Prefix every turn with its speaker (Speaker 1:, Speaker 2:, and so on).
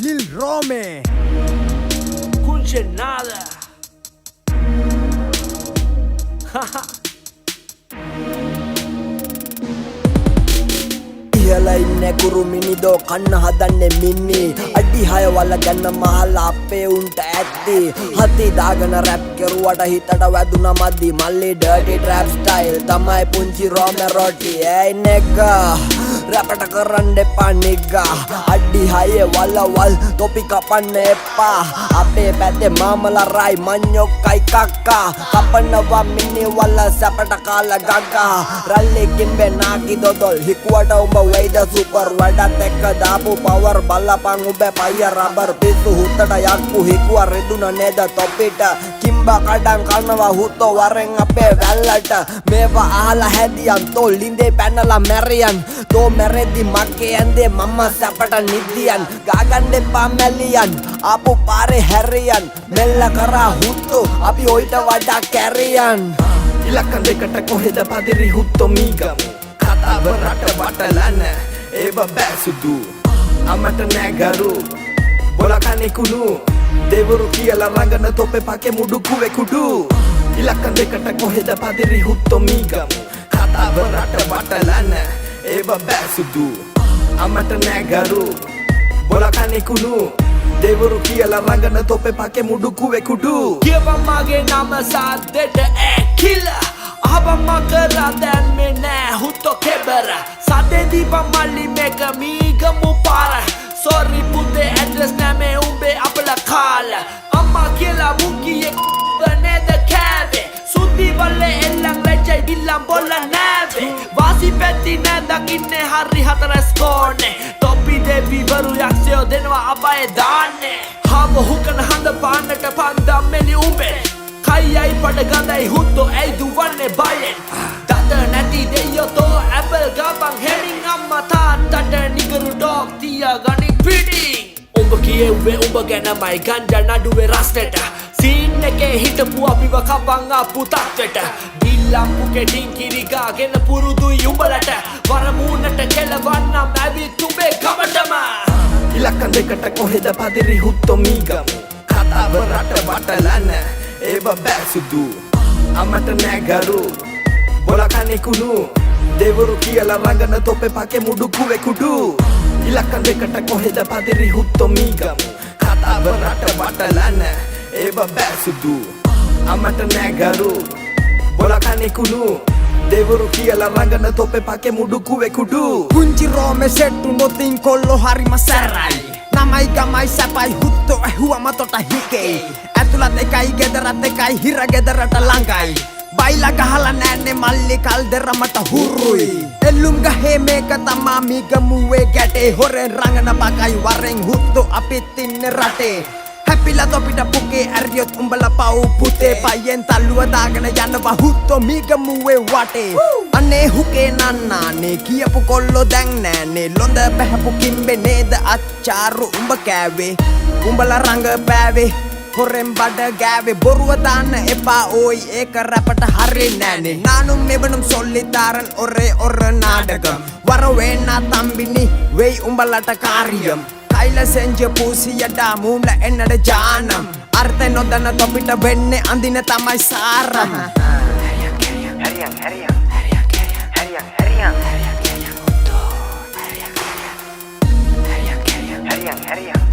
Speaker 1: Lil Rome.
Speaker 2: Kunche nada.
Speaker 1: ඉහල ඉන්නේ කුරු මිනිදෝ කන්න හදන්නේ මින්නි අඩි 6 වල ගන්න මහලා අපේ උන්ට ඇත්ති හති දාගෙන රැප් කරුවට හිතට වැදුනා මදි මල්ලි ඩර්ටි ට්‍රැප් ස්ටයිල් තමයි පුංචි රෝමෙ රොටි ඒ නෙග්ගා රැපට කරන්න එපා නිග්ගා අඩි 6 වලවල් තොපි කපන්න එපා අපේ පැත්තේ මාමලා රයි මඤ්ඤොක්කයි කක්කා කපනවා මිනි වල සැපට කාලා ගග්ගා රල්ලි කිම්බේ නාකි දොදොල් හිකුවට උඹ වෙයිද සුපර් වඩත් එක්ක දාපු පවර් බලපන් උඹේ පය රබර් පිස්සු හුත්තට යක්කු හිකුව රෙදුන නේද තොපිට කිම්බා කඩන් කනවා හුත්තෝ වරෙන් අපේ වැල්ලට මේවා අහලා හැදියන් තෝ ලින්දේ පැනලා මැරියන් තෝ මැරෙද්දි මගේ ඇඳේ මම සැපට නිදියන් ගාගන්න එපා මැලියන් ආපු පාරේ හැරියන් මෙල්ල කරා හුත්තෝ අපි ඔයිට වඩා කැරියන්
Speaker 3: ඉලක්කම් දෙකට කොහෙද පදිරි හුත්තෝ මීගමු කතාව රට වටලන්න ඒව බෑසුදු අමට නෑගරු බොලකන්නේ කුණු දෙවරු කියලා රඟන තොපේ පකේ මුඩු කුවේ කුඩු ඉලක්කම් දෙකට කොහෙද පදිරි හුත්තෝ මීගමු කතාව රට වටලන්න ඒව බෑසුදු අමට නෑගරු බොලකන්නේ කුණු දෙවරු කියලා රඟන තොපේ පකේ මුඩු කුවේ කුඩු
Speaker 2: කියපන් මගේ නම සද්දෙට කිලා අහපන් මකරා දැන් මේ නෑ හුත්තෝ කෙබර සද්දේ දීපන් මල්ලි මේක මීගමු පාර සෝරි පුතේ ඇඩ්‍රස් නෑ මේ උඹේ අපල කාල අම්මා කියලා මුගියේ නේද කෑවේ සුද්දි වල්ලේ එල්ලන් ලැජ්ජයි දිල්ලන් බොල්ල නෑවේ වාසි පැත්ති නෑ දකින්නේ හරි හතරස් කෝනේ තොපි දෙවිවරු යක්ෂයෝ දෙනවා අපායේ දාන්නේ හාව හුකන හඳ පාන්නට පන්දම් මෙලි උඹේ කයියයි පඩ ගඳයි හුත්තෝ ඇයි දුවන්නේ බයෙන් දත නැති දෙයෝ තෝ ඇපල් ගබන් හෙමින් අම්මා තාත්තට නිගරු ඩොග් තියාගනින් පිටින් උඹ කියෙව්වේ උඹ ගැනමයි ගංජා නඩුවේ රස්නෙට සීන් එකේ හිටපු අපිව කපන් ආපු තත්වෙට දිල්ලම් පුකෙටින් කිරිගාගෙන පුරුදුයි උඹලට වරමූනට කෙලවන්නම් ඇවිත් උඹේ ගමටම
Speaker 3: ඉලක්කම් දෙකට කොහෙද පදිරි හුත්තෝ මීගමු කතාව රට වටලන්න ඒව බෑසුදු අමට නෑගරු බොලකන්නේ කුණු දෙවරු කියලා රඟන තොපේ පකේ මුඩු කුවේ කුඩු ඉලක්කම් දෙකට කොහෙද පදිරි හුත්තෝ මීගමු කතාව රට වටලන්න ඒව බෑසුදු අමට නෑගරු බොලකන්නේ කුණු දෙවරු කියලා රඟන තොපේ පකේ මුඩු කුවේ කුඩු
Speaker 1: පුංචි රෝමෙ සෙට්ටු නොතින් කොල්ලෝ හරිම සැරයි නමයි ගමයි සැපයි හුත්තෝ ඇහුවම තොට හිකේ ඇතුළත් එකයි ගෙදරත් එකයි හිර ගෙදරට ළඟයි බයිලා ගහලා නෑනේ මල්ලි කල්දරමට හුරුයි එල්ලුම් ගහේ මේක තමා මීගමුවේ ගැටේ හොරෙන් රඟන පකයි වරෙන් හුත්තෝ අපිත් ඉන්නේ රටේ හැපිලා තොපිට පුකේ ඇරියොත් උඹලා පව් පුතේ පයියෙන් තල්ලුව දාගෙන යනවා හුත්තෝ මීගමුවේ වටේ අනේ හුකේ නන්නානේ කියපු කොල්ලෝ දැන් නෑනේ ලොඳ බහැපු කිම්බේ නේද අච්චාරු උඹ කෑවේ උඹලා රඟ පෑවේ හොරෙන් බඩ ගෑවේ බොරුව දාන්න එපා ඕයි ඒක රැපට හරි නෑනේ நானும் මෙවනුම් சொல்லித்தாரன் ஒரே நாடகம் வரவேனா தம்பினி வெய் உඹලට කාරියම් කයිල සෙන්ජ පූසියඩා මූම්ල එන්නට ජානම් අර්ථ නොදන්න තොපිට වෙන්නේ අඳින තමයි සාරම්
Speaker 4: Hurry up.